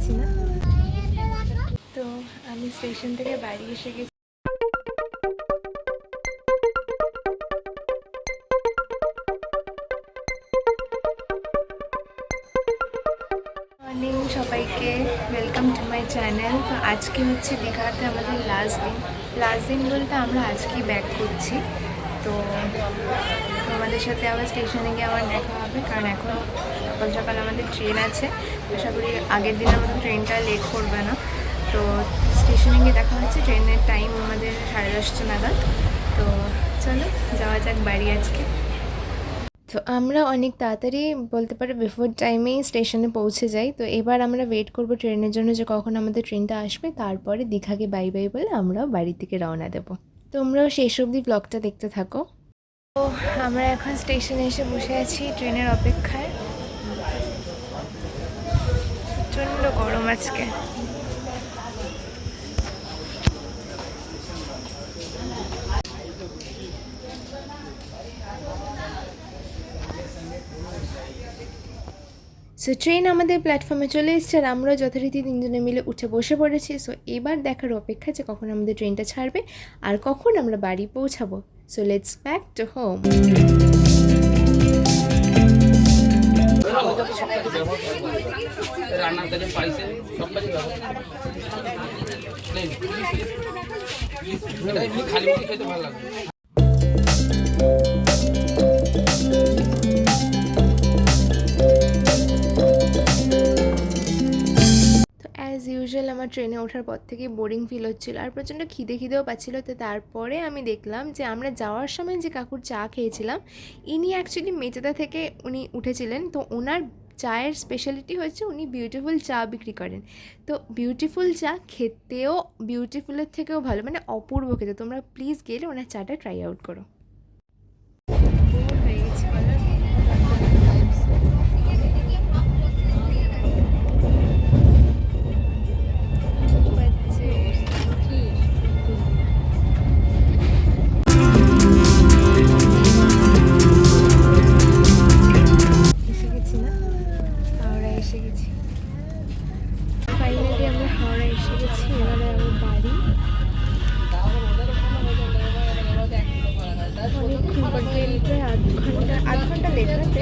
গেছি না। তো আমি স্টেশন থেকে বাড়ি এসে গেছি। মর্নিং সবাইকে, ওয়েলকাম টু মাই চ্যানেল। তো আজকে হচ্ছে দীঘাতে আমাদের লাস্ট দিন বলতে আমরা আজকেই ব্যাক করছি। তো আমাদের সাথে আবার স্টেশনে গিয়ে আবার দেখা হবে, কারণ এখন সকাল সকাল আমাদের ট্রেন আছে। আশা করি আগের দিনের মতো ট্রেনটা লেট করবে না। তো স্টেশনে গিয়ে দেখা হচ্ছে। ট্রেনের টাইম আমাদের 10:30 নাগাদ। তো চলো যাওয়া যাক বাড়ি আজকে। তো আমরা অনেক তাড়াতাড়ি বলতে পারি বিফোর টাইমেই স্টেশনে পৌঁছে যাই। তো এবার আমরা ওয়েট করবো ট্রেনের জন্য, যে কখন আমাদের ট্রেনটা আসবে। তারপরে দীঘাকে বাই বাই বলে আমরাও বাড়ি থেকে রওনা দেবো। তোমরাও শেষ অবধি ব্লগটা দেখতে থাকো। তো আমরা এখন স্টেশনে এসে বসে আছি ট্রেনের অপেক্ষায়। প্রচণ্ড গরম আজকে। সো ট্রেন আমাদের প্ল্যাটফর্মে চলে এসছে, আর আমরা যথারীতি তিনজনে মিলে উঠে বসে পড়েছি। সো এবার দেখার অপেক্ষা যে কখন আমাদের ট্রেনটা ছাড়বে আর কখন আমরা বাড়ি পৌঁছাবো। So let's back to home. রান্নার কাজে পাইছে সব কাজে এমনি খালি মুখে খেতে ভালো লাগবে। অ্যাজ ইউজুয়াল আমার ট্রেনে ওঠার পর থেকে বোরিং ফিল হচ্ছিলো, আর প্রচণ্ড খিদেও পাচ্ছিলো। তো তারপরে আমি দেখলাম যে আমরা যাওয়ার সময় যে কাকুর চা খেয়েছিলাম, ইনি অ্যাকচুয়ালি মেচেদা থেকে উনি উঠেছিলেন। তো ওনার চায়ের স্পেশালিটি হচ্ছে উনি বিউটিফুল চা বিক্রি করেন। তো বিউটিফুল চা খেতেও বিউটিফুলের থেকেও ভালো, মানে অপূর্ব খেতে। তোমরা প্লিজ গেলে ওনার চাটা ট্রাই আউট করো। হয়ে গেছি বলো। ফাইনালি আমরা হাওড়া এসে গেছি। এবারে আমার বাড়ি। আধ ঘন্টা লেট আছে।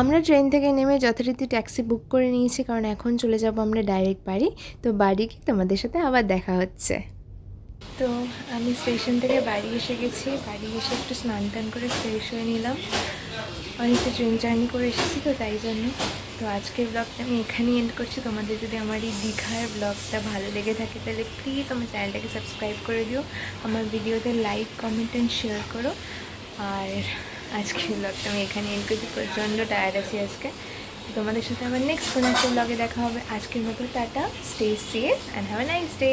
আমরা ট্রেন থেকে নেমে যথারীতি ট্যাক্সি বুক করে নিয়েছি, কারণ এখন চলে যাব আমরা ডাইরেক্ট বাড়ি। তো বাড়ি গিয়ে তোমাদের সাথে আবার দেখা হচ্ছে। তো আমি স্টেশন থেকে বাড়ি এসে গেছি। বাড়ি এসে একটু স্নান টান করে ফ্রেশ হয়ে নিলাম। অনেকটা ট্রেন জার্নি করে এসেছি, তো তাই জন্য। তো আজকের ব্লগটা আমি এখানেই এন্ড করছি। তোমাদের যদি আমার এই দীঘার ব্লগটা ভালো লেগে থাকে তাহলে প্লিজ আমার চ্যানেলটাকে সাবস্ক্রাইব করে দিও, আমার ভিডিওতে লাইক কমেন্ট অ্যান্ড শেয়ার করো। আর আজকের ব্লগটা আমি এখানে এন্ড করছি। প্রচণ্ড টায়ার্ড আছি আজকে। তোমাদের সাথে আমার নেক্সট কোনো একটা ব্লগে দেখা হবে। আজকের মতো tata, stay safe and have a nice day.